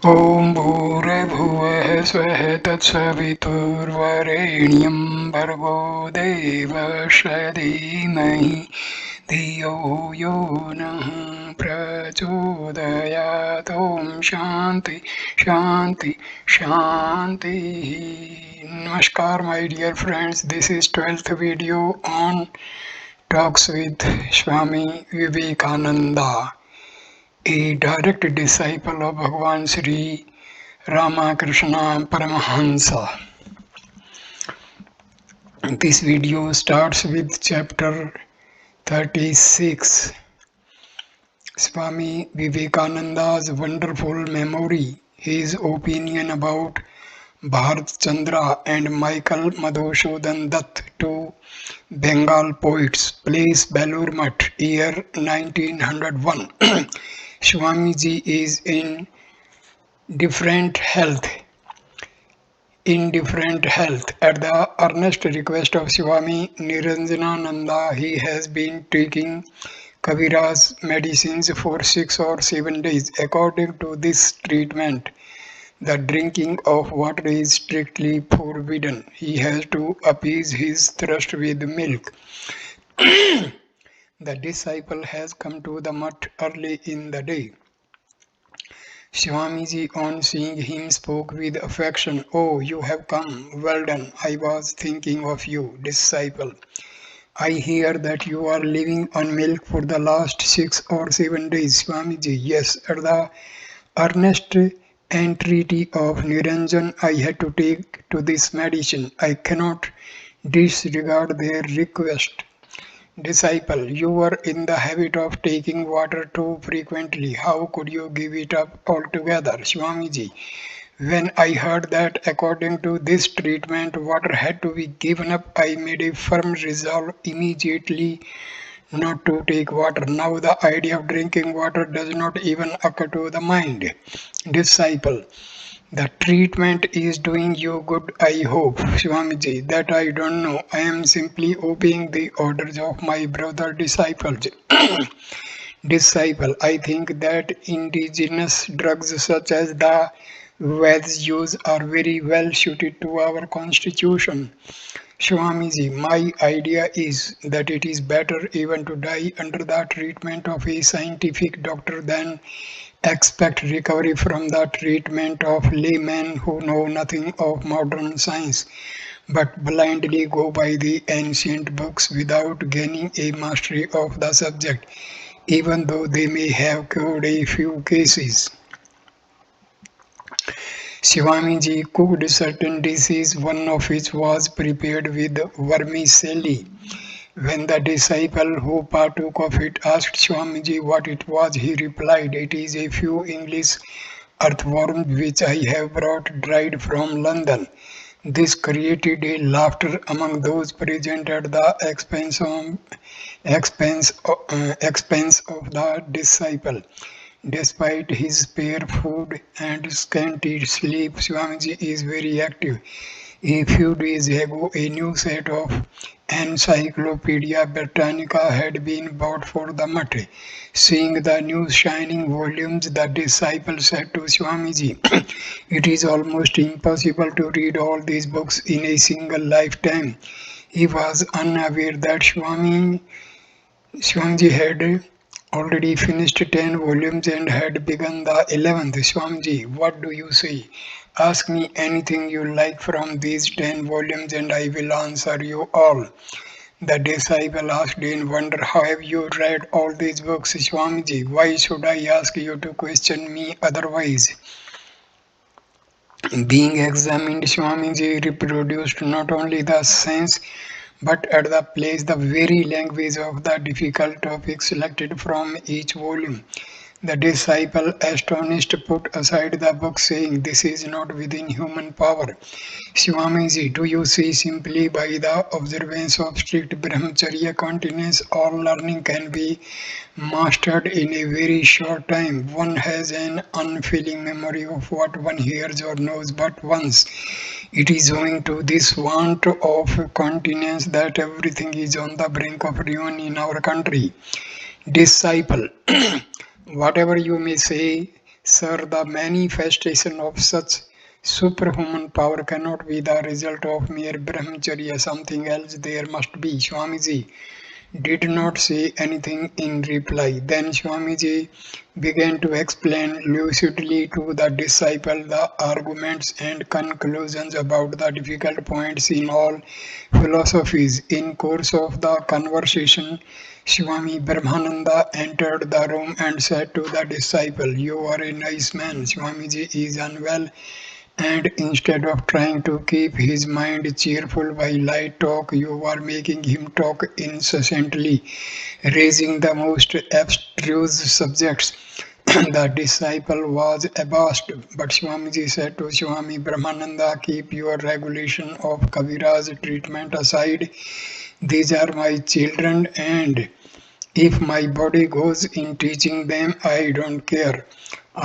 ॐ भूर्भुवः स्वः तत्सवितुर्वरेण्यं भर्गो देवस्य धीमहि धियो यो नः प्रचोदयात् ॐ शान्ति शान्ति शान्तिः. Namaskar my dear friends, this is 12th video on Talks with Swami Vivekananda, a direct disciple of Bhagavan Sri Ramakrishna Paramahansa. This video starts with chapter 36. Swami Vivekananda's wonderful memory, his opinion about Bharat Chandra and Michael Madhusoodan Dutt, two Bengal poets, place Belur Math, year 1901. Swamiji is in different health. At the earnest request of Swami Niranjanananda, he has been taking Kavira's medicines for 6 or 7 days. According to this treatment, the drinking of water is strictly forbidden. He has to appease his thirst with milk. The disciple has come to the mutt early in the day. Swamiji, on seeing him, spoke with affection. "Oh, you have come. Well done. I was thinking of you, disciple. I hear that you are living on milk for the last 6 or 7 days." Swamiji, yes, at the earnest entreaty of Niranjan, I had to take to this medicine. I cannot disregard their request. Disciple, you were in the habit of taking water too frequently. How could you give it up altogether? Swamiji, when I heard that according to this treatment water had to be given up, I made a firm resolve immediately not to take water. Now the idea of drinking water does not even occur to the mind. Disciple, the treatment is doing you good, I hope. Swamiji, that I don't know. I am simply obeying the orders of my brother disciples. Disciple, I think that indigenous drugs such as the Veds use are very well suited to our constitution. Swamiji, my idea is that it is better even to die under the treatment of a scientific doctor than expect recovery from the treatment of laymen who know nothing of modern science, but blindly go by the ancient books without gaining a mastery of the subject, even though they may have cured a few cases. Swamiji cooked certain dishes, one of which was prepared with vermicelli. When the disciple who partook of it asked Swamiji what it was, he replied, "It is a few English earthworms which I have brought dried from London." This created a laughter among those present at the expense of the disciple. Despite his spare food and scanty sleep, Swamiji is very active. A few days ago, a new set of Encyclopedia Britannica had been bought for the mutt. Seeing the new shining volumes, the disciple said to Swamiji, "It is almost impossible to read all these books in a single lifetime." He was unaware that Swamiji had already finished 10 volumes and had begun the 11th. Swamiji, what do you say? Ask me anything you like from these 10 volumes and I will answer you all. The disciple asked in wonder, "How have you read all these books, Swamiji? Why should I ask you to question me otherwise?" Being examined, Swamiji reproduced not only the sense but at the place the very language of the difficult topics selected from each volume. The disciple, astonished, put aside the book, saying, "This is not within human power." Swamiji, do you see, simply by the observance of strict brahmacharya continence, all learning can be mastered in a very short time. One has an unfailing memory of what one hears or knows but once. It is owing to this want of continence that everything is on the brink of ruin in our country. Disciple, whatever you may say, Sir, the manifestation of such superhuman power cannot be the result of mere brahmacharya. Something else there must be. Swamiji did not say anything in reply. Then Swamiji began to explain lucidly to the disciple the arguments and conclusions about the difficult points in all philosophies. In course of the conversation, Swami Brahmananda entered the room and said to the disciple, "You are a nice man. Swamiji is unwell, and instead of trying to keep his mind cheerful by light talk, you are making him talk incessantly, raising the most abstruse subjects." The disciple was abashed, but Swamiji said to Swami Brahmananda, "Keep your regulation of Kavira's treatment aside. These are my children, and if my body goes in teaching them, I don't care."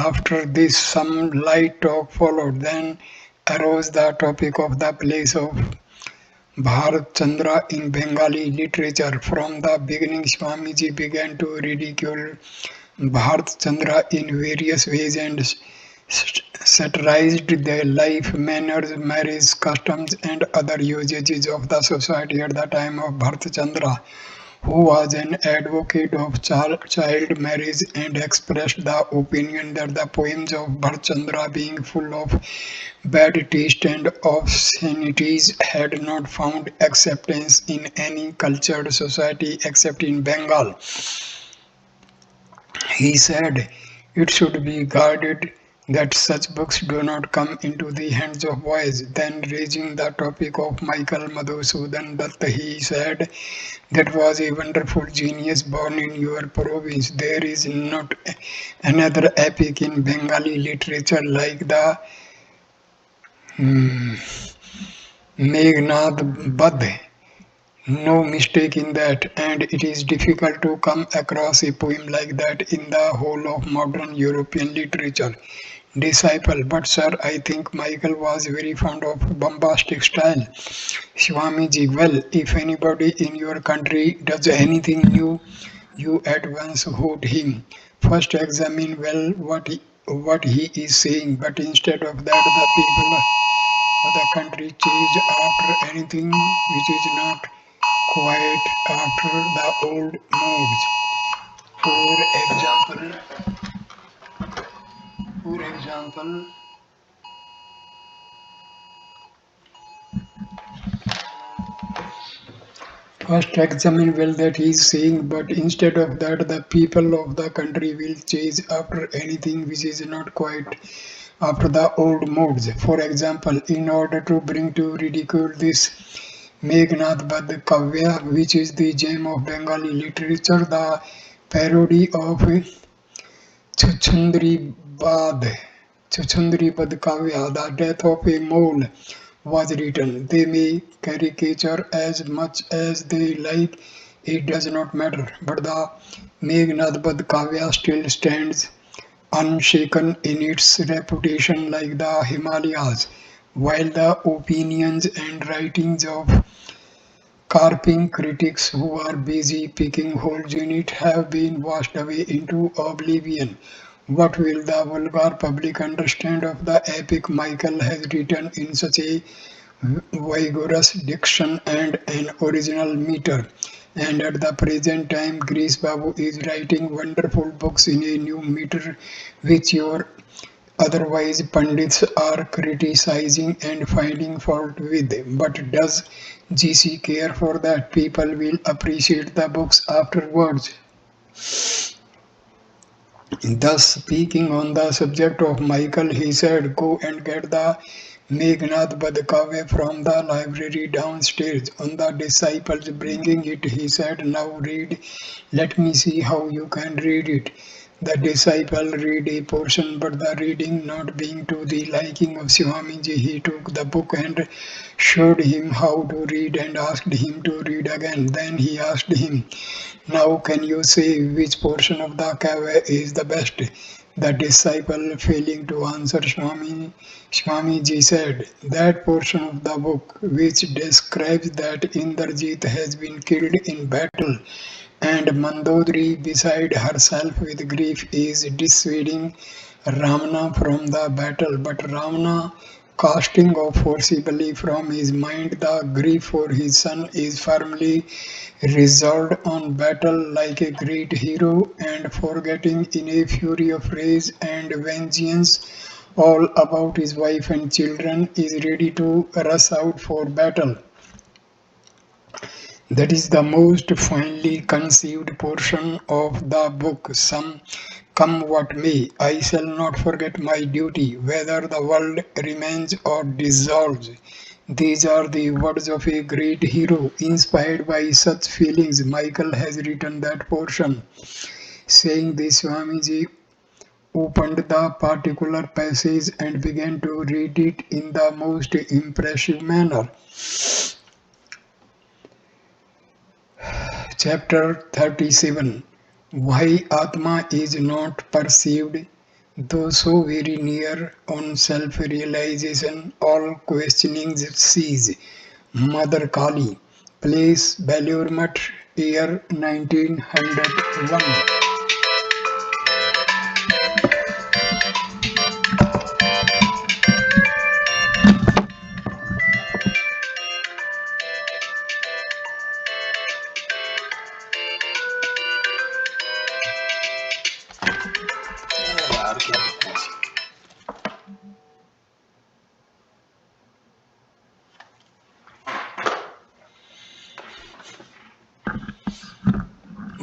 After this, some light talk followed. Then arose the topic of the place of Bharat Chandra in Bengali literature. From the beginning, Swamiji began to ridicule Bharat Chandra in various ways and satirized the life, manners, marriage customs, and other usages of the society at the time of Bharat Chandra, who was an advocate of child marriage and expressed the opinion that the poems of Bharchandra, being full of bad taste and obscenities, had not found acceptance in any cultured society except in Bengal. He said it should be guarded that such books do not come into the hands of boys. Then, raising the topic of Michael Madhusudan Dutt, he said, "That was a wonderful genius born in your province. There is not another epic in Bengali literature like the Meghnad Badh. No mistake in that, and it is difficult to come across a poem like that in the whole of modern European literature." Disciple: "But sir, I think Michael was very fond of bombastic style." Swamiji: "Well, if anybody in your country does anything new, you at once hoot him. First examine well what he is saying, but instead of that, the people of the country chase after anything which is not quite after the old modes. For example, first examine well that he is saying, but instead of that, the people of the country will chase after anything which is not quite after the old modes. For example, in order to bring to ridicule this Meghnad Badh Kavya, which is the gem of Bengali literature, the parody of Chuchundri Bad Kavya, the death of a mole, was written. They may caricature as much as they like, it does not matter, but the Meghnad Badh Kavya still stands unshaken in its reputation like the Himalayas, while the opinions and writings of carping critics who are busy picking holes in it have been washed away into oblivion. What will the vulgar public understand of the epic Michael has written in such a vigorous diction and an original meter? And at the present time, Grease Babu is writing wonderful books in a new meter which your otherwise pundits are criticizing and finding fault with. But does GC care for that? People will appreciate the books afterwards. Thus, speaking on the subject of Michael, he said, "Go and get the Meghnad Badkave from the library downstairs." On the disciples bringing it, he said, "Now read, let me see how you can read it." The disciple read a portion, but the reading not being to the liking of Swamiji, he took the book and showed him how to read and asked him to read again. Then he asked him, "Now can you say which portion of the kavya is the best?" The disciple, failing to answer, Swamiji said, "That portion of the book which describes that Indrajit has been killed in battle and Mandodari beside herself with grief is dissuading Ramana from the battle, but Ramana, casting off forcibly from his mind the grief for his son, is firmly resolved on battle like a great hero, and forgetting in a fury of rage and vengeance all about his wife and children, is ready to rush out for battle. That is the most finely conceived portion of the book. Some come what may, I shall not forget my duty, whether the world remains or dissolves. These are the words of a great hero. Inspired by such feelings, Michael has written that portion. Saying this, Swamiji opened the particular passage and began to read it in the most impressive manner. Chapter 37. Why Atma is not perceived, though so very near on self-realization, all questionings cease. Mother Kali. Place Balurmat, year 1901.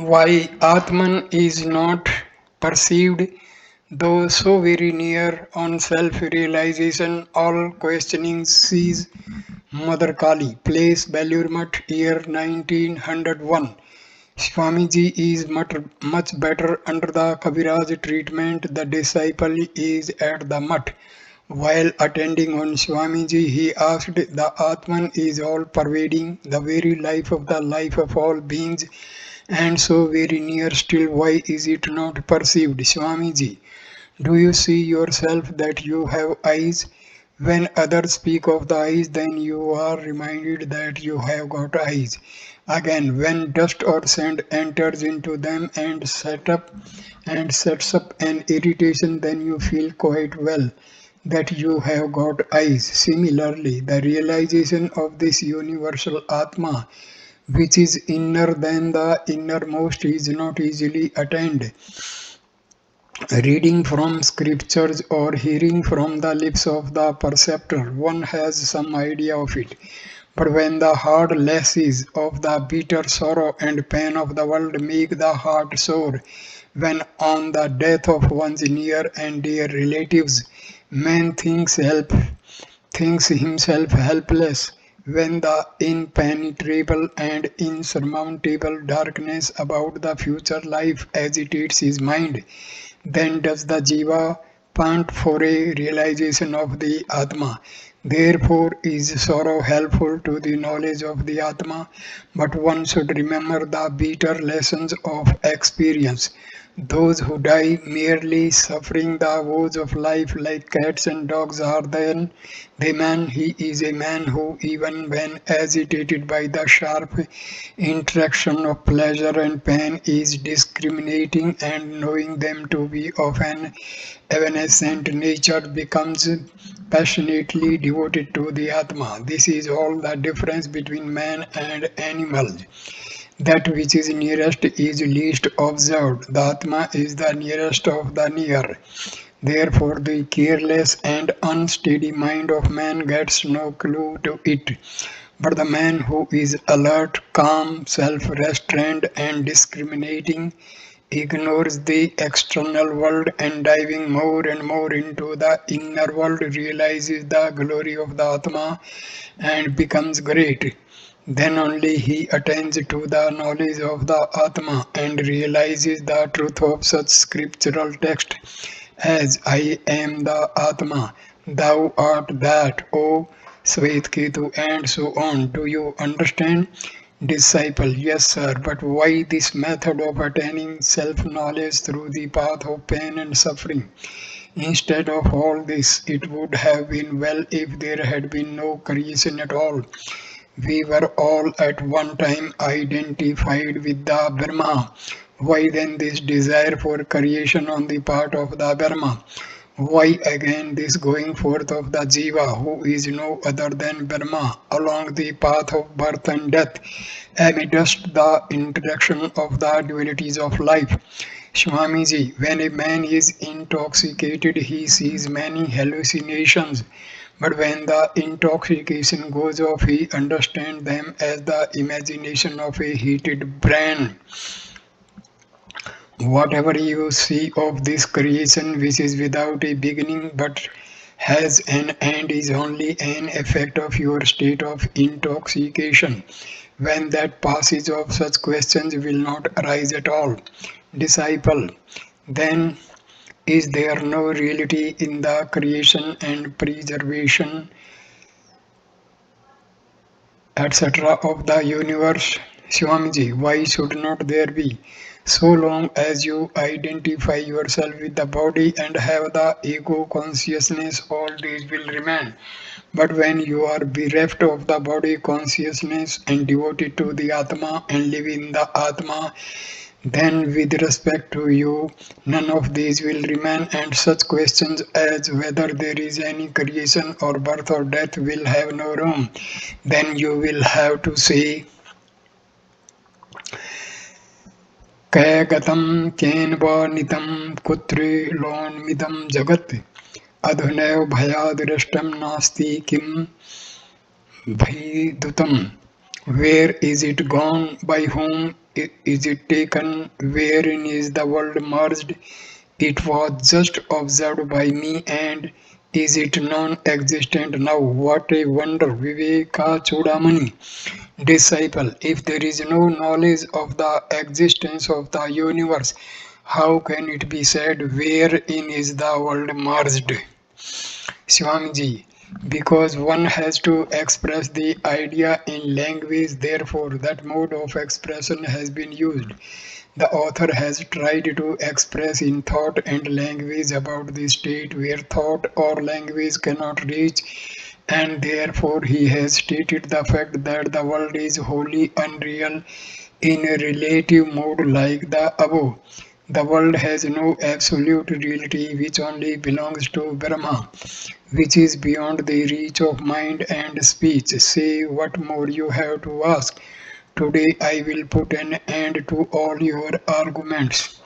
Why Atman is not perceived, though so very near on self-realization, all questioning cease. Mother Kali, place Balurmat, year 1901. Swamiji is much better under the Kaviraj treatment. The disciple is at the mutt. While attending on Swamiji, he asked, the Atman is all pervading, the very life of the life of all beings, and so very near still, why is it not perceived? Swamiji, do you see yourself that you have eyes? When others speak of the eyes, then you are reminded that you have got eyes. Again, when dust or sand enters into them and sets up an irritation, then you feel quite well that you have got eyes. Similarly, the realization of this universal Atma, which is inner than the innermost, is not easily attained. Reading from scriptures or hearing from the lips of the perceptor, one has some idea of it. But when the hard lashes of the bitter sorrow and pain of the world make the heart sore, when on the death of one's near and dear relatives, man thinks himself helpless, when the impenetrable and insurmountable darkness about the future life agitates his mind, then does the jiva pant for a realization of the Atma. Therefore is sorrow helpful to the knowledge of the Atma, but one should remember the bitter lessons of experience. Those who die merely suffering the woes of life like cats and dogs are then the man. He is a man who, even when agitated by the sharp interaction of pleasure and pain, is discriminating and knowing them to be of an evanescent nature, becomes passionately devoted to the Atma. This is all the difference between man and animal. That which is nearest is least observed. The Atma is the nearest of the near. Therefore, the careless and unsteady mind of man gets no clue to it. But the man who is alert, calm, self-restrained, and discriminating ignores the external world, and diving more and more into the inner world, realizes the glory of the Atma and becomes great. Then only he attains to the knowledge of the Atma and realizes the truth of such scriptural text as I am the Atma, thou art that, O Svetketu, and so on. Do you understand? Disciple, yes sir, but why this method of attaining self-knowledge through the path of pain and suffering? Instead of all this, it would have been well if there had been no creation at all. We were all at one time identified with the Brahma, Why then this desire for creation on the part of the Brahma? Why again this going forth of the Jiva, who is no other than Brahma, along the path of birth and death, amidst the interaction of the dualities of life? Swamiji, when a man is intoxicated, he sees many hallucinations. But when the intoxication goes off, he understands them as the imagination of a heated brain. Whatever you see of this creation which is without a beginning but has an end is only an effect of your state of intoxication. When that passage of such questions will not arise at all. Disciple, then is there no reality in the creation and preservation, etc. of the universe? Swamiji, why should not there be? So long as you identify yourself with the body and have the ego consciousness, all these will remain. But when you are bereft of the body consciousness and devoted to the Atma and live in the Atma, then with respect to you, none of these will remain, and such questions as whether there is any creation or birth or death will have no room. Then you will have to say, कैगतं केन वा नितं कुत्रे लोन्मिदं जगत् अधुनैव भयादृष्टं नास्ति किं भयदुतं. Where is it gone? By whom is it taken? Wherein is the world merged? It was just observed by me, and is it non-existent now? What a wonder! Viveka Chudamani. Disciple, if there is no knowledge of the existence of the universe, how can it be said wherein is the world merged? Swamiji, because one has to express the idea in language, therefore that mode of expression has been used. The author has tried to express in thought and language about the state where thought or language cannot reach, and therefore he has stated the fact that the world is wholly unreal in a relative mode like the above. The world has no absolute reality which only belongs to Brahma, which is beyond the reach of mind and speech. Say what more you have to ask. Today I will put an end to all your arguments.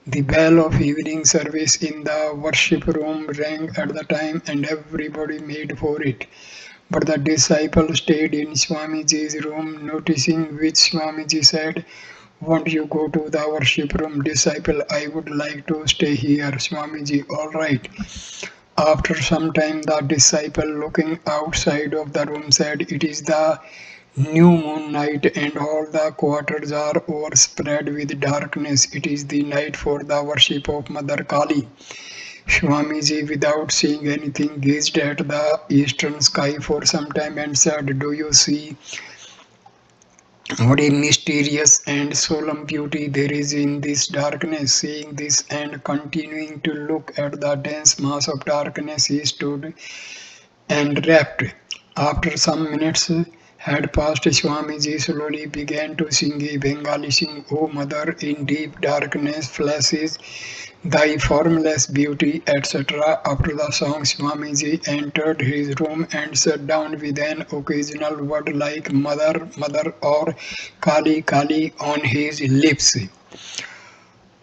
The bell of evening service in the worship room rang at the time and everybody made for it. But the disciple stayed in Swamiji's room, noticing which Swamiji said, "Won't you go to the worship room?" Disciple, "I would like to stay here." Swamiji, "All right." After some time, the disciple, looking outside of the room, said, "It is the new moon night and all the quarters are overspread with darkness. It is the night for the worship of Mother Kali." Swamiji, without seeing anything, gazed at the eastern sky for some time and said, "Do you see what a mysterious and solemn beauty there is in this darkness?" Seeing this and continuing to look at the dense mass of darkness, he stood enwrapped. After some minutes had passed, Swamiji slowly began to sing a Bengali sing, "O Mother, in deep darkness flashes thy formless beauty," etc. After the song, Swamiji entered his room and sat down with an occasional word like "Mother, Mother" or "Kali, Kali" on his lips.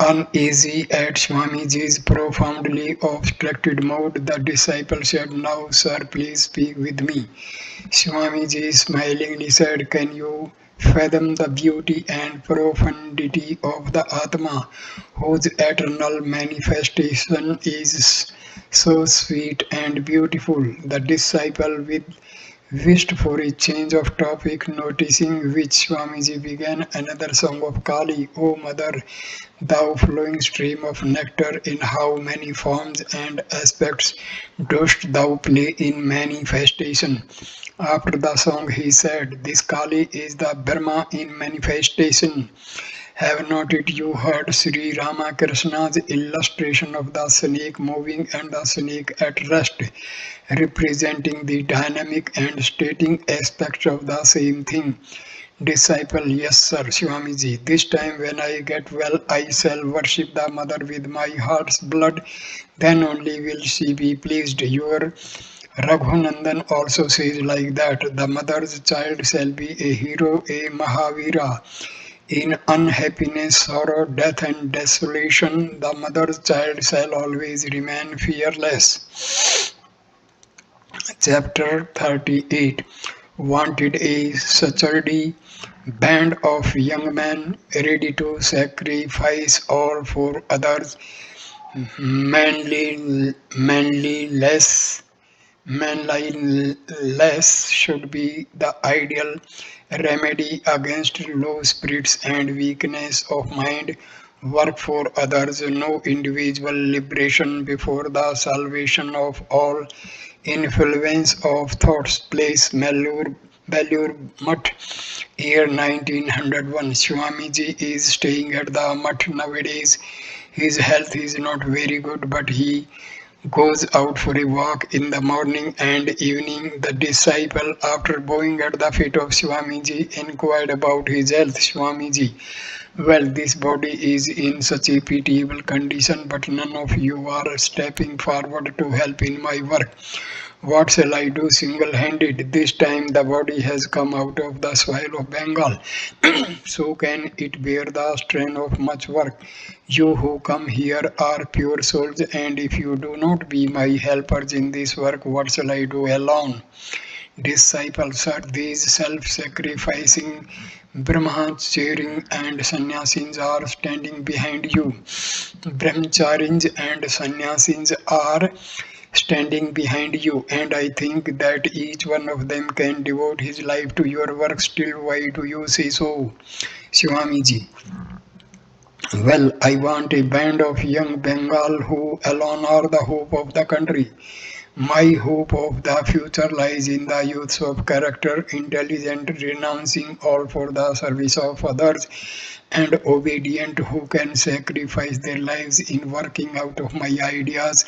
Uneasy at Swamiji's profoundly abstracted mood, the disciple said, "Now, sir, please speak with me." Swamiji smilingly said, "Can you fathom the beauty and profundity of the Atma, whose eternal manifestation is so sweet and beautiful?" The disciple, with wished for a change of topic, noticing which, Swamiji began another song of Kali, "O Mother, thou flowing stream of nectar, in how many forms and aspects dost thou play in manifestation?" After the song he said, "This Kali is the Brahma in manifestation. Have not it you heard Sri Ramakrishna's illustration of the snake moving and the snake at rest, representing the dynamic and static aspects of the same thing? Disciple, yes sir, Swamiji. This time when I get well, I shall worship the mother with my heart's blood. Then only will she be pleased. Your Raghunandan also says like that. The mother's child shall be a hero, a Mahavira. In unhappiness, sorrow, death, and desolation, the mother's child shall always remain fearless. Chapter 38. Wanted a sturdy band of young men ready to sacrifice all for others. Manly, manliness should be the ideal remedy against low spirits and weakness of mind. Work for others, no individual liberation before the salvation of all. Influence of thoughts. Place Belur Mutt, year 1901. Swamiji is staying at the Mutt nowadays. His health is not very good, but he goes out for a walk in the morning and evening. The disciple, after bowing at the feet of Swamiji, inquired about his health. Swamiji, well, this body is in such a pitiable condition, but none of you are stepping forward to help in my work. What shall I do single-handed? This time the body has come out of the soil of Bengal. So can it bear the strain of much work? You who come here are pure souls, and if you do not be my helpers in this work, what shall I do alone? Disciples are these self-sacrificing brahmacharis and sannyasis are standing behind you. Brahmacharis and sannyasis are standing behind you, and I think that each one of them can devote his life to your work. Still, why do you say so, Swamiji? Well, I want a band of young Bengal who alone are the hope of the country. My hope of the future lies in the youths of character, intelligent, renouncing all for the service of others, and obedient who can sacrifice their lives in working out of my ideas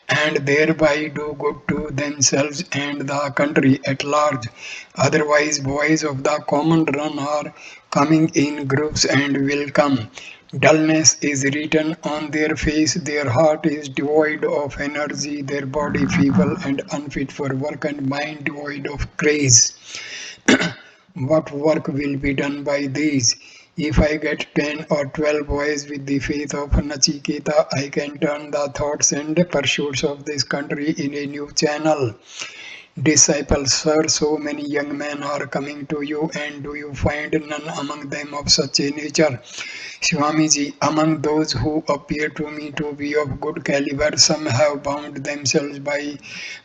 and thereby do good to themselves and the country at large. Otherwise, boys of the common run are coming in groups and will come. Dullness is written on their face, their heart is devoid of energy, their body feeble and unfit for work, and mind devoid of grace. What work will be done by these? If I get 10 or 12 boys with the faith of Nachiketa, I can turn the thoughts and pursuits of this country in a new channel. Disciples, sir, so many young men are coming to you, and do you find none among them of such a nature? Swamiji, among those who appear to me to be of good caliber, some have bound themselves by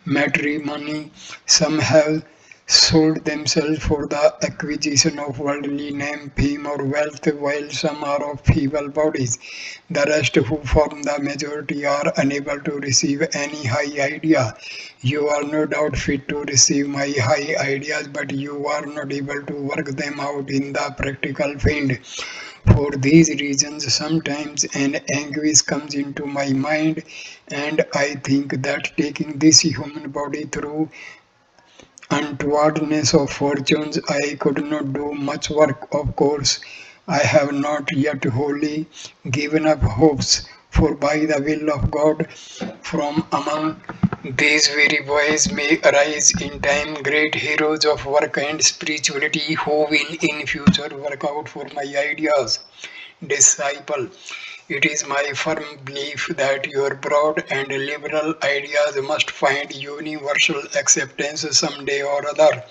matrimony, some have sold themselves for the acquisition of worldly name, fame, or wealth, while some are of feeble bodies. The rest, who form the majority, are unable to receive any high idea. You are no doubt fit to receive my high ideas, but you are not able to work them out in the practical field. For these reasons, sometimes an anguish comes into my mind, and I think that taking this human body through untowardness of fortunes, I could not do much work. Of course, I have not yet wholly given up hopes, for by the will of God, from among these very boys may arise in time great heroes of work and spirituality who will in future work out for my ideas. Disciple, it is my firm belief that your broad and liberal ideas must find universal acceptance someday or other,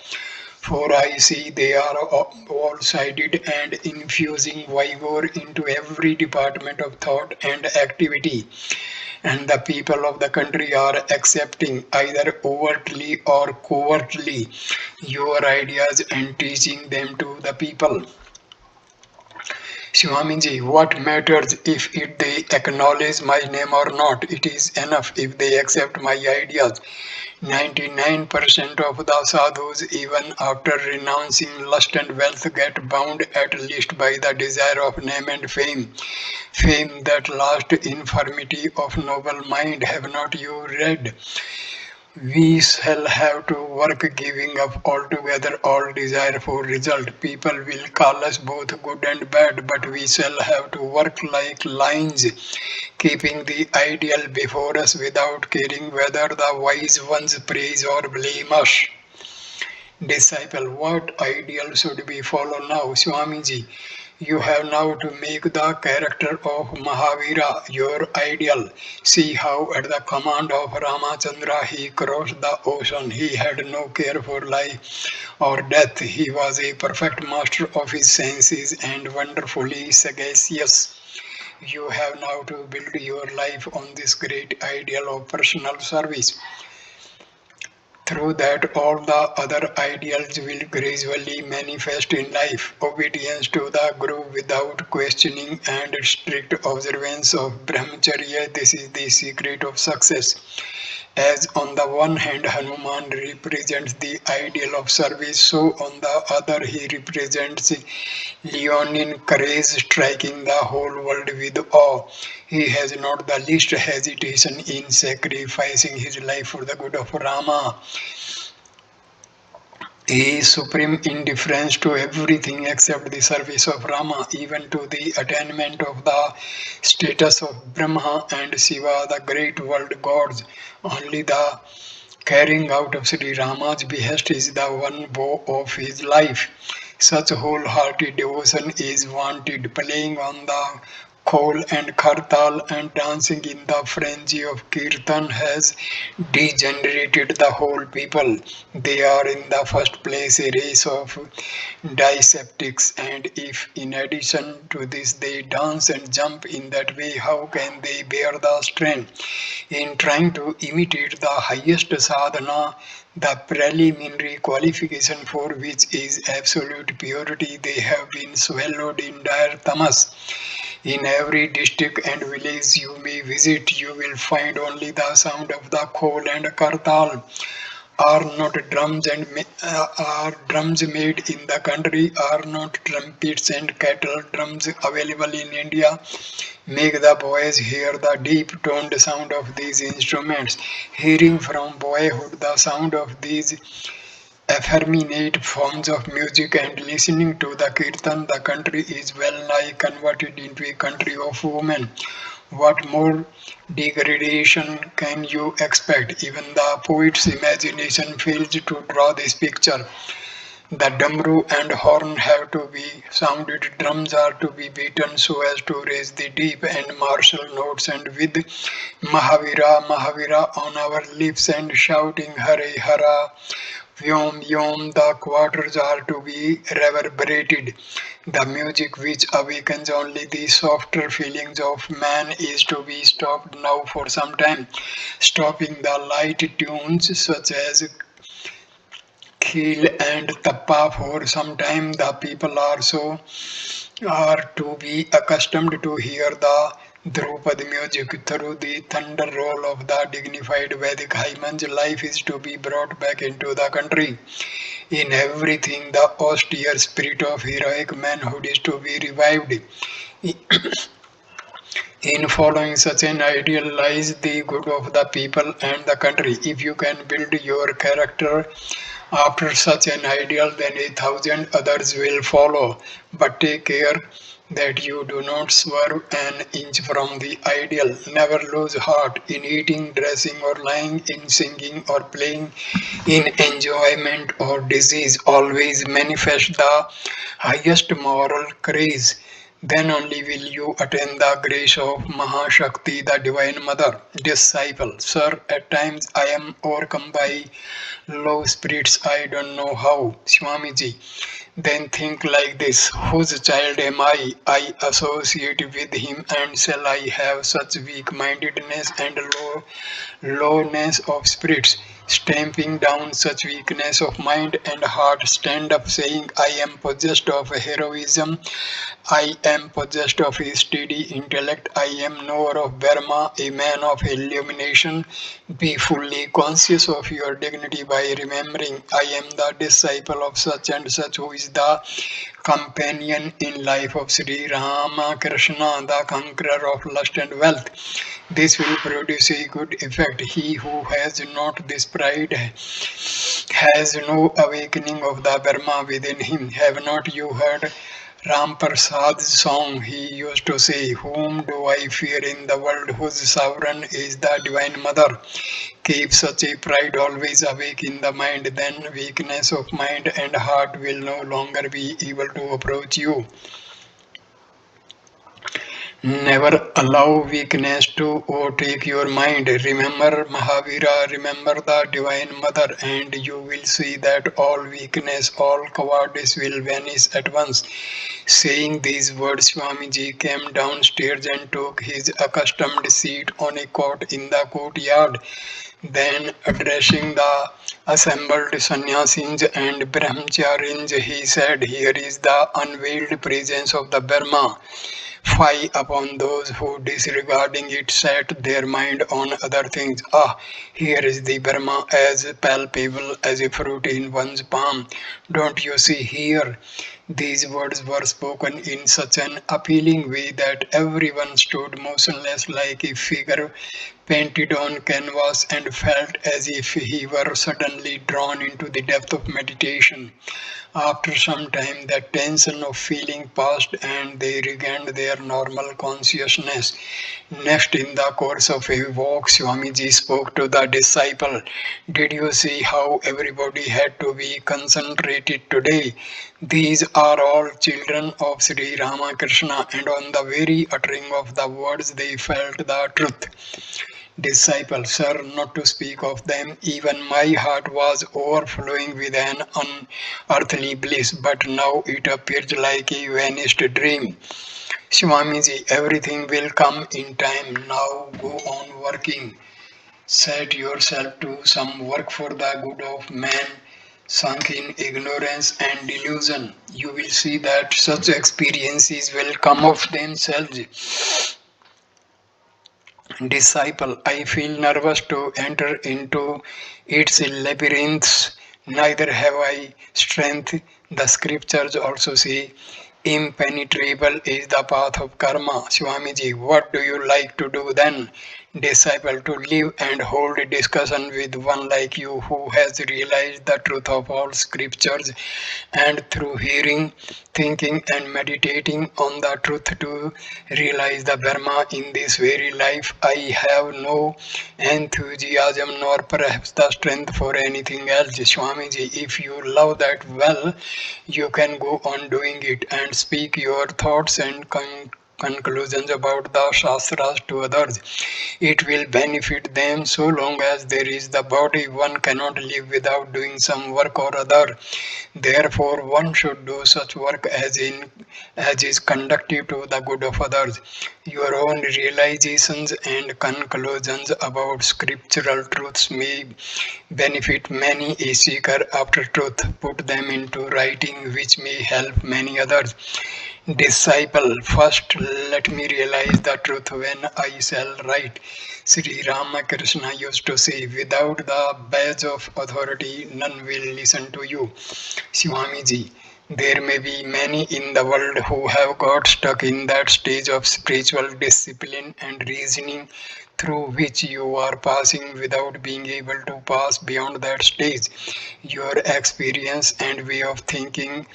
for I see they are all-sided and infusing vigor into every department of thought and activity, and the people of the country are accepting, either overtly or covertly, your ideas and teaching them to the people. Swamiji, what matters if they acknowledge my name or not? It is enough if they accept my ideas. 99% of the sadhus, even after renouncing lust and wealth, get bound at least by the desire of name and fame. Fame, that last infirmity of noble mind, have not you read? We shall have to work giving up altogether all desire for result. People will call us both good and bad, but we shall have to work like lions, keeping the ideal before us without caring whether the wise ones praise or blame us. Disciple, what ideal should we follow now? Swamiji, you have now to make the character of Mahavira your ideal. See how at the command of Ramachandra he crossed the ocean. He had no care for life or death. He was a perfect master of his senses and wonderfully sagacious. You have now to build your life on this great ideal of personal service. Through that, all the other ideals will gradually manifest in life. Obedience to the Guru without questioning and strict observance of Brahmacharya. This is the secret of success. As on the one hand Hanuman represents the ideal of service, so on the other he represents leonine courage striking the whole world with awe. He has not the least hesitation in sacrificing his life for the good of Rama. He is supreme indifference to everything except the service of Rama, even to the attainment of the status of Brahma and Shiva, the great world gods. Only the carrying out of Sri Rama's behest is the one woe of his life. Such wholehearted devotion is wanted. Playing on the khol and khartal and dancing in the frenzy of kirtan has degenerated the whole people. They are in the first place a race of dyspeptics, and if in addition to this they dance and jump in that way, how can they bear the strain? In trying to imitate the highest sadhana, the preliminary qualification for which is absolute purity, they have been swallowed in dire tamas. In every district and village you may visit, you will find only the sound of the khol and kartal. Are not are drums made in the country? Are not trumpets and cattle drums available in India? Make the boys hear the deep toned sound of these instruments. Hearing from boyhood the sound of these effeminate forms of music and listening to the kirtan, the country is well nigh converted into a country of women. What more degradation can you expect? Even the poet's imagination fails to draw this picture. The damru and horn have to be sounded, drums are to be beaten so as to raise the deep and martial notes, and with Mahavira, Mahavira on our lips and shouting Hare Hara, Vyom Yom, the quarters are to be reverberated. The music which awakens only the softer feelings of man is to be stopped now for some time, stopping the light tunes such as Khil and Tappa for some time. The people are to be accustomed to hear the Drupad music through the thunder roll of the dignified Vedic hymns. Life is to be brought back into the country. In everything, the austere spirit of heroic manhood is to be revived. In following such an ideal lies the good of the people and the country. If you can build your character after such an ideal, then 1,000 others will follow. But take care that you do not swerve an inch from the ideal. Never lose heart in eating, dressing, or lying, in singing or playing, in enjoyment or disease. Always manifest the highest moral courage. Then only will you attain the grace of Mahashakti, the Divine Mother. Disciple, sir, at times I am overcome by low spirits, I don't know how. Swamiji, then think like this: whose child am I? I associate with him, and shall I have such weak mindedness and lowness of spirits? Stamping down such weakness of mind and heart, stand up saying, I am possessed of heroism, I am possessed of a steady intellect. I am knower of Brahma, a man of illumination. Be fully conscious of your dignity by remembering I am the disciple of such and such, who is the companion in life of Sri Ramakrishna, the conqueror of lust and wealth. This will produce a good effect. He who has not this pride has no awakening of the Brahma within him. Have not you heard Ram Prasad's song? He used to say, whom do I fear in the world whose sovereign is the Divine Mother? Keep such a pride always awake in the mind, then weakness of mind and heart will no longer be able to approach you. Never allow weakness to overtake your mind. Remember Mahavira, remember the Divine Mother, and you will see that all weakness, all cowardice will vanish at once. Saying these words, Swamiji came downstairs and took his accustomed seat on a cot in the courtyard. Then, addressing the assembled sannyasis and brahmacharis, he said, here is the unveiled presence of the Brahma. Fie upon those who, disregarding it, set their mind on other things. Ah, here is the Brahma as palpable as a fruit in one's palm. Don't you see here? These words were spoken in such an appealing way that everyone stood motionless like a figure painted on canvas and felt as if he were suddenly drawn into the depth of meditation. After some time, the tension of feeling passed and they regained their normal consciousness. Next, in the course of a walk, Swamiji spoke to the disciple. Did you see how everybody had to be concentrated today? These are all children of Sri Ramakrishna, and on the very uttering of the words, they felt the truth. Disciple, sir, not to speak of them, even my heart was overflowing with an unearthly bliss, but now it appears like a vanished dream. Swamiji, everything will come in time. Now go on working. Set yourself to some work for the good of man, sunk in ignorance and delusion. You will see that such experiences will come of themselves. Disciple, I feel nervous to enter into its labyrinths, neither have I strength. The scriptures also say, impenetrable is the path of karma. Swamiji, what do you like to do then? Disciple, to live and hold a discussion with one like you who has realized the truth of all scriptures, and through hearing, thinking and meditating on the truth to realize the Brahma in this very life. I have no enthusiasm nor perhaps the strength for anything else. Swamiji, if you love that well, you can go on doing it and speak your thoughts and conclusions about the Shastras to others. It will benefit them so long as there is the body. One cannot live without doing some work or other. Therefore, one should do such work as is conductive to the good of others. Your own realizations and conclusions about scriptural truths may benefit many a seeker after truth. Put them into writing, which may help many others. Disciple, first let me realize the truth when I shall write. Sri Ramakrishna used to say, without the badge of authority, none will listen to you. Swamiji, there may be many in the world who have got stuck in that stage of spiritual discipline and reasoning through which you are passing without being able to pass beyond that stage. Your experience and way of thinking,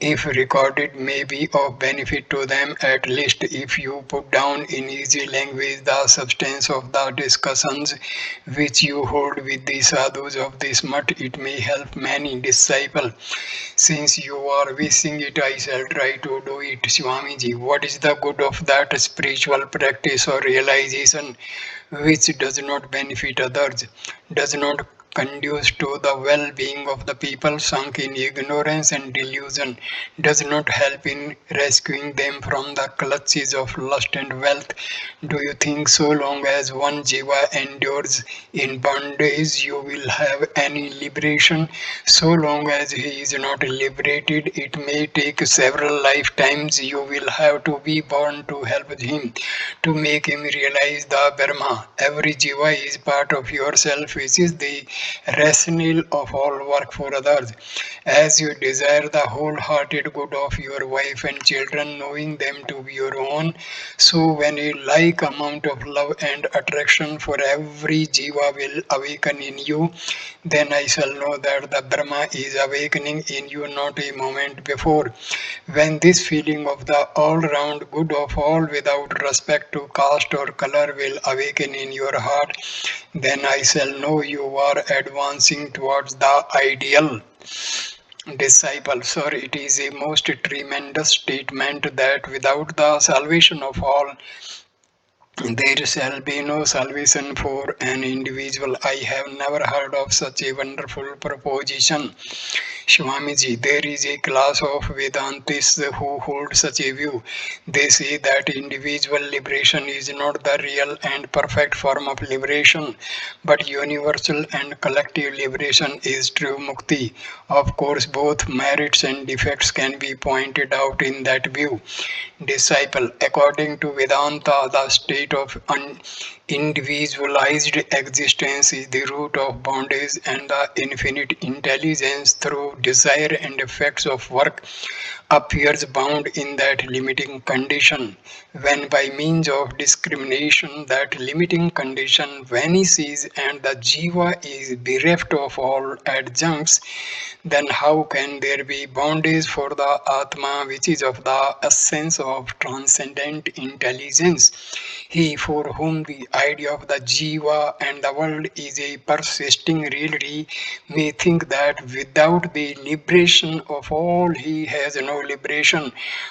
if recorded, may be of benefit to them, at least if you put down in easy language the substance of the discussions which you hold with the sadhus of this mutt. It may help many. Disciple, since you are wishing it, I shall try to do it. Swamiji, what is the good of that spiritual practice or realization which does not benefit others, does not conduce to the well-being of the people sunk in ignorance and delusion, does not help in rescuing them from the clutches of lust and wealth. Do you think so long as one jiva endures in bondage, you will have any liberation? So long as he is not liberated, it may take several lifetimes. You will have to be born to help him, to make him realize the Brahma. Every jiva is part of yourself, which is the rationale of all work for others. As you desire the wholehearted good of your wife and children, knowing them to be your own, so when a like amount of love and attraction for every jiva will awaken in you, then I shall know that the Brahma is awakening in you not a moment before. When this feeling of the all-round good of all without respect to caste or color will awaken in your heart, then I shall know you are advancing towards the ideal. Disciple, sir, it is a most tremendous statement that without the salvation of all, there shall be no salvation for an individual. I have never heard of such a wonderful proposition. Swamiji, there is a class of Vedantists who hold such a view. They say that individual liberation is not the real and perfect form of liberation, but universal and collective liberation is true mukti. Of course, both merits and defects can be pointed out in that view. Disciple, according to Vedanta, the state of individualized existence is the root of bondage, and the infinite intelligence through desire and effects of work appears bound in that limiting condition. When by means of discrimination that limiting condition vanishes and the jiva is bereft of all adjuncts, then how can there be bondage for the Atma, which is of the essence of transcendent intelligence? He for whom the idea of the jiva and the world is a persisting reality may think that without the liberation of all he has no liberation.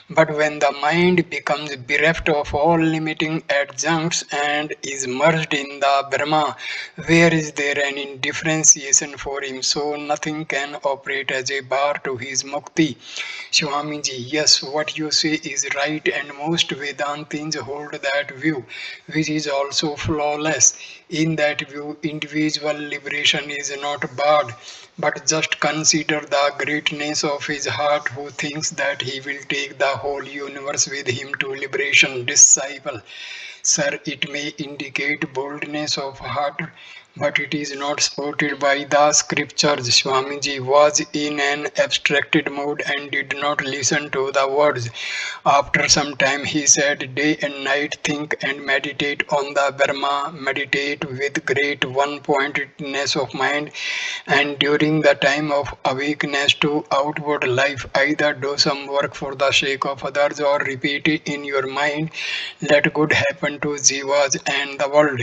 But when the mind becomes bereft of all limiting adjuncts and is merged in the Brahma, where is there an differentiation for him? So nothing can operate as a bar to his mukti. Swamiji, yes, what you say is right, and most Vedantins hold that view, which is also flawless. In that view, individual liberation is not barred, but just consider the greatness of his heart who thinks that he will take the whole universe with him to liberation. Disciple, sir, it may indicate boldness of heart, but it is not supported by the scriptures. Swamiji was in an abstracted mood and did not listen to the words. After some time he said, day and night think and meditate on the Brahma, meditate with great one-pointedness of mind, and during the time of awakeness to outward life, either do some work for the sake of others or repeat it in your mind, let good happen to jivas and the world.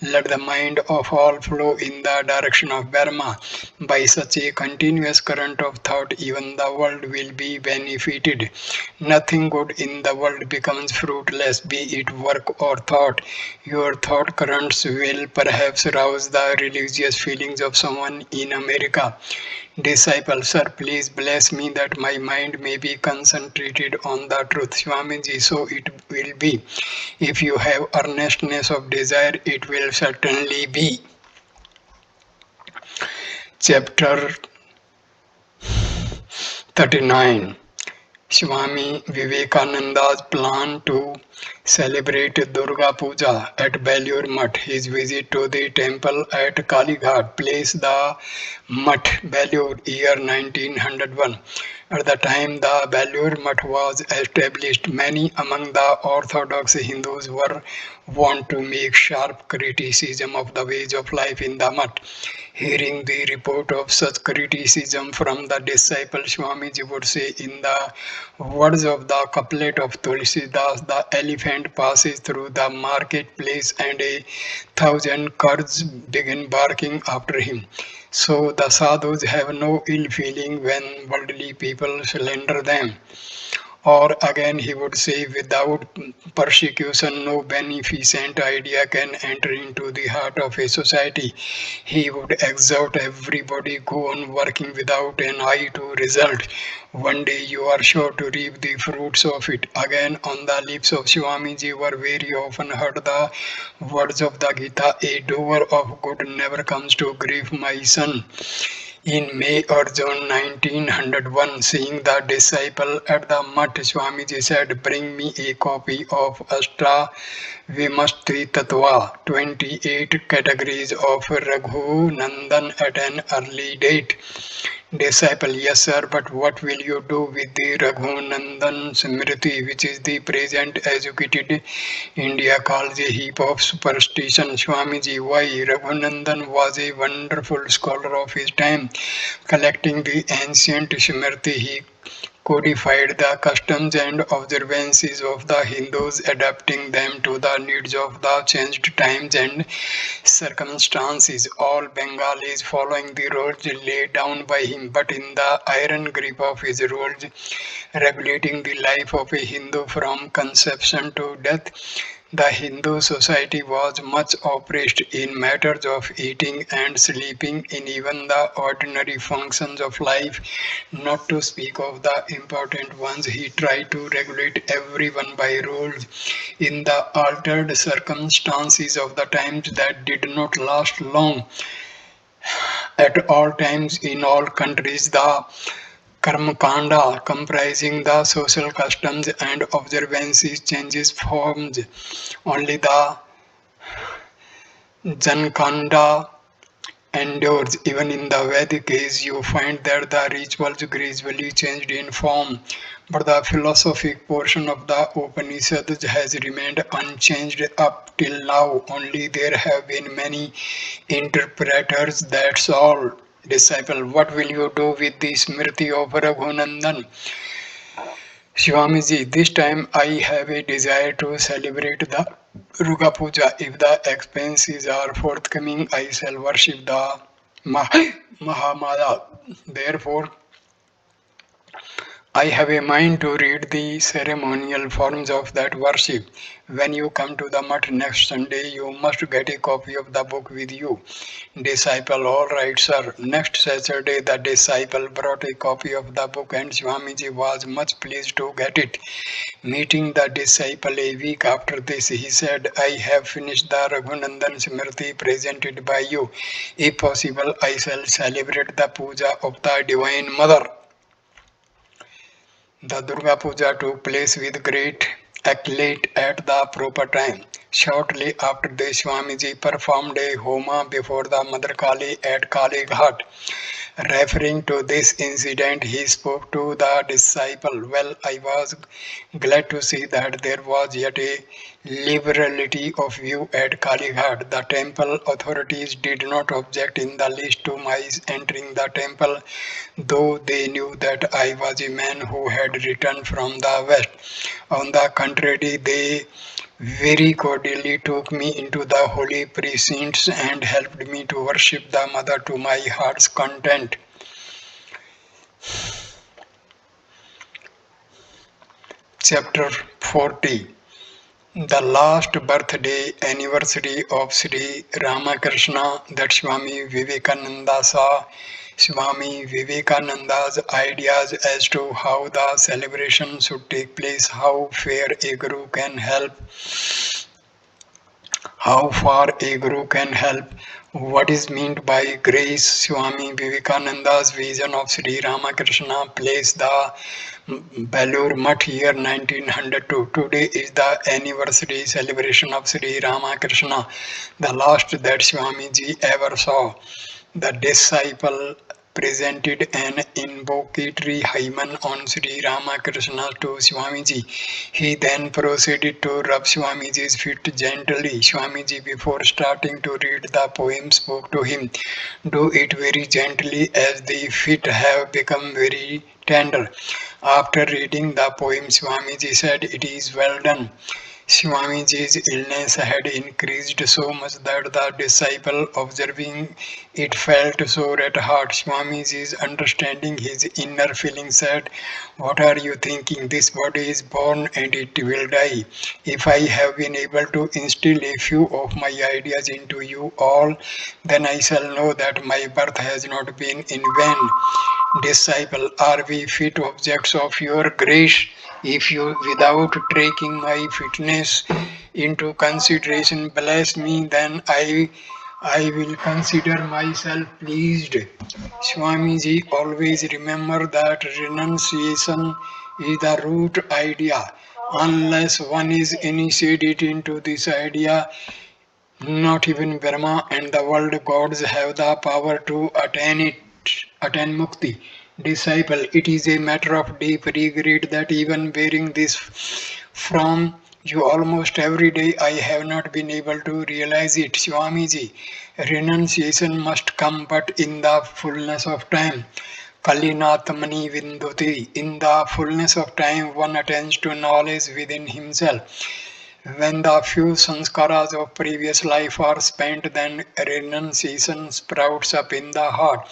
Let the mind of all flow in the direction of Brahma. By such a continuous current of thought, even the world will be benefited. Nothing good in the world becomes fruitless, be it work or thought. Your thought currents will perhaps rouse the religious feelings of someone in America. Disciple, sir, please bless me that my mind may be concentrated on the truth. Swamiji, so it will be. If you have earnestness of desire, it will certainly be. Chapter 39. Swami Vivekananda's plan to celebrate Durga Puja at Belur Mutt. His visit to the temple at Kalighat, place the Mutt, Belur, year 1901. At the time the Belur Mutt was established, many among the Orthodox Hindus were wont to make sharp criticism of the ways of life in the Mutt. Hearing the report of such criticism from the disciple, Swamiji would say in the words of the couplet of Tulsidas, the elephant passes through the marketplace and 1,000 curs begin barking after him. So the sadhus have no ill feeling when worldly people slander them. Or again, he would say, without persecution, no beneficent idea can enter into the heart of a society. He would exhort everybody, go on working without an eye to result. One day you are sure to reap the fruits of it. Again, on the lips of Swamiji were very often heard the words of the Gita, a doer of good never comes to grief, my son. In May or June 1901, seeing the disciple at the Mutt, Swamiji said, bring me a copy of Ashta Vimasti Tattva, 28 categories of Raghu Nandan at an early date. Disciple, yes sir, but what will you do with the Raghunandan Smriti, which is the present educated India calls a heap of superstition? Swamiji, why? Raghunandan was a wonderful scholar of his time. Collecting the ancient Smriti, he codified the customs and observances of the Hindus, adapting them to the needs of the changed times and circumstances. All Bengalis following the rules laid down by him, but in the iron grip of his rules, regulating the life of a Hindu from conception to death. The Hindu society was much oppressed in matters of eating and sleeping, in even the ordinary functions of life, not to speak of the important ones. He tried to regulate everyone by rules in the altered circumstances of the times that did not last long. At all times, in all countries, the Karmakanda, comprising the social customs and observances, changes forms. Only the Jankanda endures. Even in the Vedic age, you find that the rituals gradually changed in form, but the philosophic portion of the Upanishads has remained unchanged up till now. Only there have been many interpreters, that's all. Disciple, what will you do with the Smriti of Raghunandan? Swamiji, this time I have a desire to celebrate the Durga Puja. If the expenses are forthcoming, I shall worship the Mahamaya. Therefore, I have a mind to read the ceremonial forms of that worship. When you come to the mutt next Sunday, you must get a copy of the book with you. Disciple, all right, sir. Next Saturday, the disciple brought a copy of the book and Swamiji was much pleased to get it. Meeting the disciple a week after this, he said, I have finished the Raghunandan Smriti presented by you. If possible, I shall celebrate the puja of the Divine Mother. The Durga Puja took place with great eclat at the proper time. Shortly after this, Swamiji performed a homa before the Mother Kali at Kali Ghat. Referring to this incident, he spoke to the disciple, well, I was glad to see that there was yet a liberality of view at Kalighat. The temple authorities did not object in the least to my entering the temple, though they knew that I was a man who had returned from the west. On the contrary, they very cordially took me into the holy precincts and helped me to worship the Mother to my heart's content. Chapter 40. The last birthday anniversary of Sri Ramakrishna that Swami Vivekananda saw. Swami Vivekananda's ideas as to how the celebration should take place, how far a guru can help, what is meant by grace. Swami Vivekananda's vision of Sri Ramakrishna placed the Belur Mutt year 1902. Today is the anniversary celebration of Sri Ramakrishna, the last that Swamiji ever saw. The disciple presented an invocatory hymn on Sri Ramakrishna to Swamiji. He then proceeded to rub Swamiji's feet gently. Swamiji, before starting to read the poem, spoke to him. Do it very gently, as the feet have become very tender. After reading the poem, Swamiji said, it is well done. Swamiji's illness had increased so much that the disciple observing it felt sore at heart. Swamiji's understanding his inner feeling said, "What are you thinking? This body is born and it will die. If I have been able to instill a few of my ideas into you all, then I shall know that my birth has not been in vain. Disciple, are we fit objects of your grace? If you, without taking my fitness into consideration, bless me, then I will consider myself pleased." Swamiji always remember that renunciation is the root idea. Unless one is initiated into this idea, not even Brahma and the world gods have the power to attain mukti. Disciple, it is a matter of deep regret that even bearing this from you almost every day, I have not been able to realize it. Swamiji, renunciation must come, but in the fullness of time. Kalinatamani Vindoti. In the fullness of time, one attains to knowledge within himself. When the few sanskaras of previous life are spent, then renunciation sprouts up in the heart.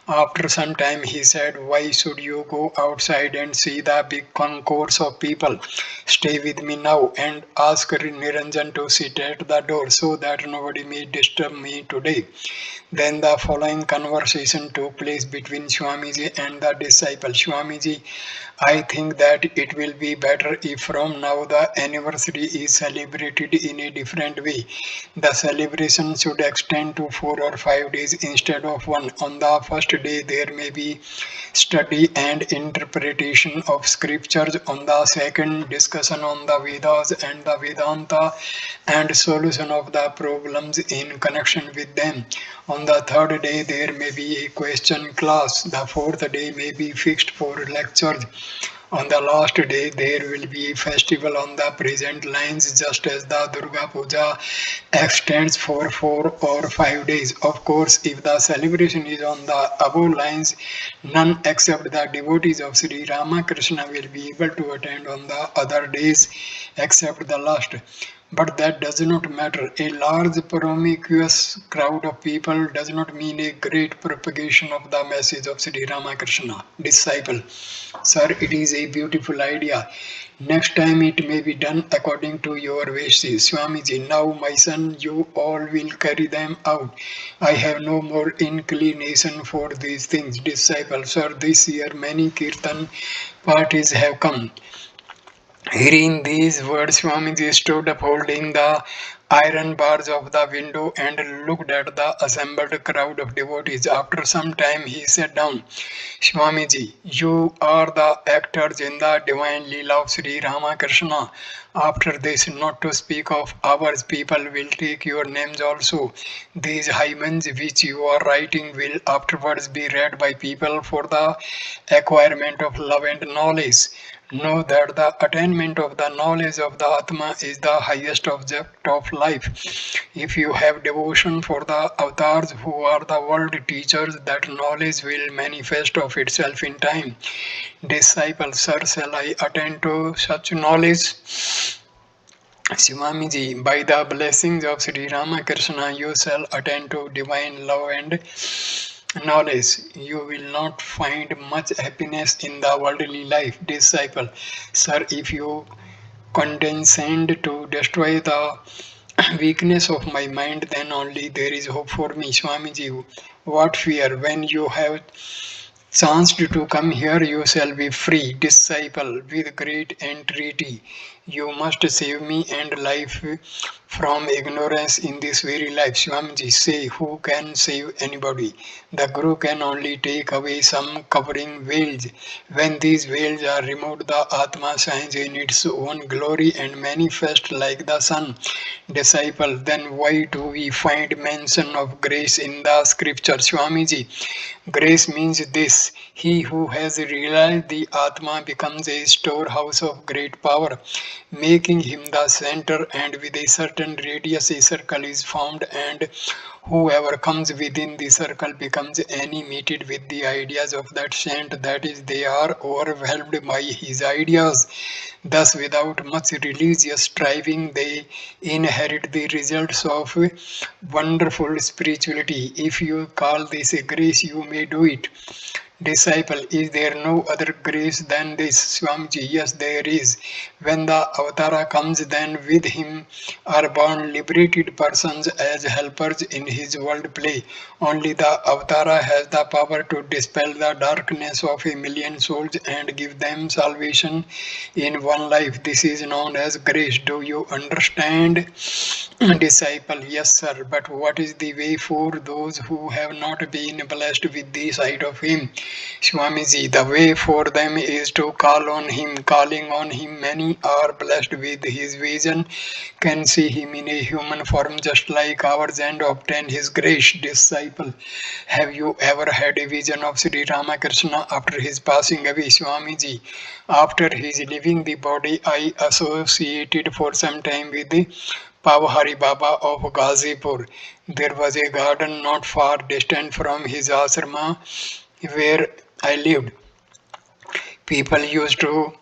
After some time, he said, "Why should you go outside and see the big concourse of people? Stay with me now and ask Niranjan to sit at the door so that nobody may disturb me today." Then the following conversation took place between Swamiji and the disciple. "Swamiji, I think that it will be better if from now the anniversary is celebrated in a different way. The celebration should extend to 4 or 5 days instead of one. On the first day there may be study and interpretation of scriptures. On the second, discussion on the Vedas and the Vedanta and solution of the problems in connection with them. On the third day there may be a question class. The fourth day may be fixed for lectures. On the last day there will be a festival on the present lines, just as the Durga Puja extends for 4 or 5 days. Of course, if the celebration is on the above lines, none except the devotees of Sri Ramakrishna will be able to attend on the other days except the last. But that does not matter. A large promiscuous crowd of people does not mean a great propagation of the message of Sri Ramakrishna. Disciple, sir, it is a beautiful idea. Next time it may be done according to your wishes. Swamiji, now my son, you all will carry them out. I have no more inclination for these things. Disciple, sir, this year many kirtan parties have come. Hearing these words, Swamiji stood up holding the iron bars of the window and looked at the assembled crowd of devotees. After some time, he sat down. "Swamiji, you are the actors in the divine Leela of Sri Ramakrishna. After this, not to speak of ours, people will take your names also. These hymns which you are writing will afterwards be read by people for the acquirement of love and knowledge. Know that the attainment of the knowledge of the Atma is the highest object of life. If you have devotion for the avatars who are the world teachers, that knowledge will manifest of itself in time. Disciple, sir, shall I attain to such knowledge?" Swamiji, by the blessings of Sri Ramakrishna, you shall attain to divine love and knowledge. You will not find much happiness in the worldly life. Disciple, sir, if you condescend to destroy the weakness of my mind, then only there is hope for me. Swamiji, what fear? When you have chanced to come here, you shall be free. Disciple, with great entreaty, you must save me and life from ignorance in this very life. Swamiji, say, who can save anybody? The Guru can only take away some covering veils. When these veils are removed, the Atma shines in its own glory and manifests like the sun. Disciple, then why do we find mention of grace in the scripture? Swamiji, grace means this: he who has realized the Atma becomes a storehouse of great power, making him the center, and with a certain radius a circle is formed, and whoever comes within the circle becomes animated with the ideas of that saint, that is, they are overwhelmed by his ideas. Thus, without much religious striving, they inherit the results of wonderful spirituality. If you call this a grace, you may do it. Disciple, is there no other grace than this? Swamiji, yes, there is. When the avatara comes, then with him are born liberated persons as helpers in his world play. Only the avatara has the power to dispel the darkness of a million souls and give them salvation in one life. This is known as grace. Do you understand? Disciple, yes, sir. But what is the way for those who have not been blessed with the sight of him? Swamiji, the way for them is to call on him. Calling on him, many are blessed with his vision, can see him in a human form just like ours and obtain his grace. Disciple, have you ever had a vision of Sri Ramakrishna after his passing away? Swamiji, after his leaving the body, I associated for some time with the Pavahari Baba of Ghazipur. There was a garden not far distant from his asrama where I lived. People used to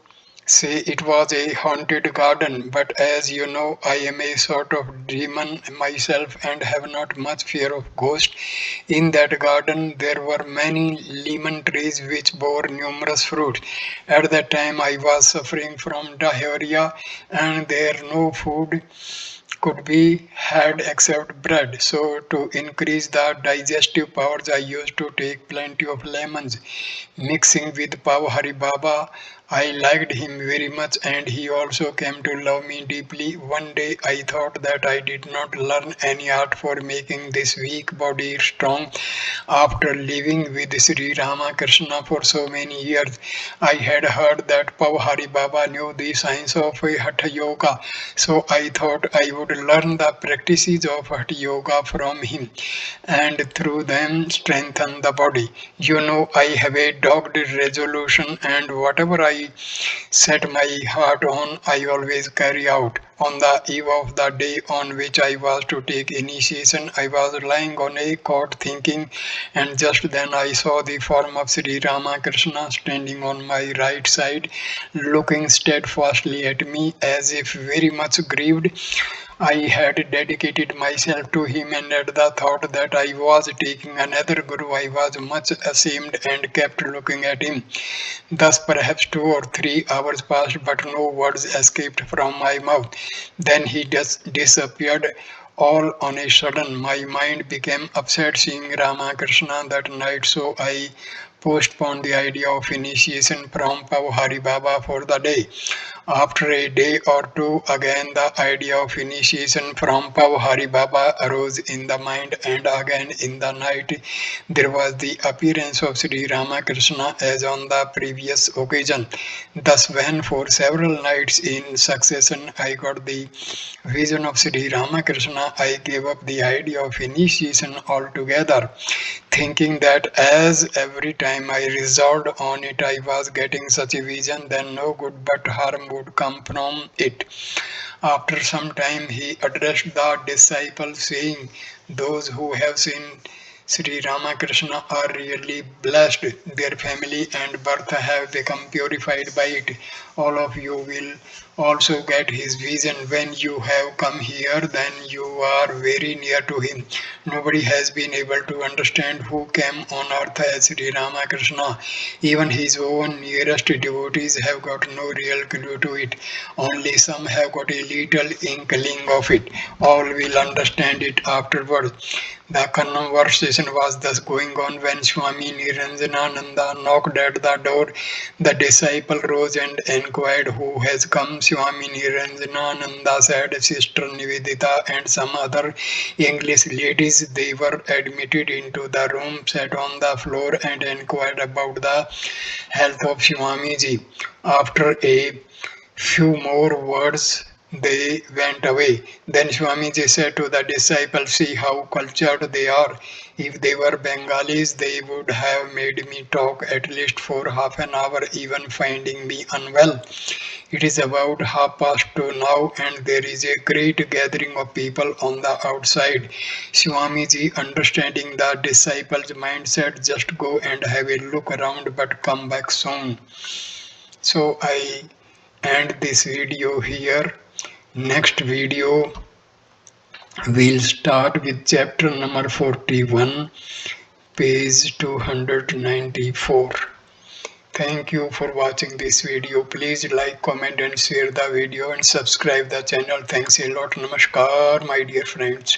say it was a haunted garden, but as you know, I am a sort of demon myself and have not much fear of ghosts. In that garden, there were many lemon trees which bore numerous fruits. At that time, I was suffering from diarrhea, and there no food could be had except bread. So, to increase the digestive powers, I used to take plenty of lemons. Mixing with Pavahari Baba, I liked him very much and he also came to love me deeply. One day I thought that I did not learn any art for making this weak body strong. After living with Sri Ramakrishna for so many years, I had heard that Pavahari Baba knew the science of Hatha Yoga. So I thought I would learn the practices of Hatha Yoga from him and through them strengthen the body. You know, I have a dogged resolution, and whatever I set my heart on, I always carry out. On the eve of the day on which I was to take initiation, I was lying on a cot thinking, and just then I saw the form of Sri Ramakrishna standing on my right side, looking steadfastly at me as if very much grieved. I had dedicated myself to him, and at the thought that I was taking another Guru, I was much ashamed and kept looking at him. Thus, perhaps 2 or 3 hours passed, but no words escaped from my mouth. Then he just disappeared all on a sudden. My mind became upset seeing Ramakrishna that night, so I postponed the idea of initiation from Pavhari Baba for the day. After a day or two, again the idea of initiation from Pavhari Baba arose in the mind, and again in the night there was the appearance of Sri Ramakrishna as on the previous occasion. Thus, when for several nights in succession I got the vision of Sri Ramakrishna, I gave up the idea of initiation altogether, thinking that as every time I resolved on it I was getting such a vision, then no good but harm would come from it. After some time he addressed the disciples saying, those who have seen Sri Ramakrishna are really blessed. Their family and birth have become purified by it. All of you will also get his vision. When you have come here, then you are very near to him. Nobody has been able to understand who came on earth as Sri Ramakrishna. Even his own nearest devotees have got no real clue to it. Only some have got a little inkling of it. All will understand it afterwards. The conversation was thus going on when Swami Niranjanananda knocked at the door. The disciple rose and inquired who has come. Swami Niranjanananda said, Sister Nivedita and some other English ladies. They were admitted into the room, sat on the floor and inquired about the health of Swamiji. After a few more words, they went away. Then Swamiji said to the disciples, see how cultured they are. If they were Bengalis, they would have made me talk at least for half an hour, even finding me unwell. It is about 2:30 now, and there is a great gathering of people on the outside. Swamiji, understanding the disciples' mindset, just go and have a look around, but come back soon. So I end this video here. Next video we'll start with chapter number 41, page 294. Thank you for watching this video. Please like, comment and share the video and subscribe the channel. Thanks a lot. Namaskar, my dear friends.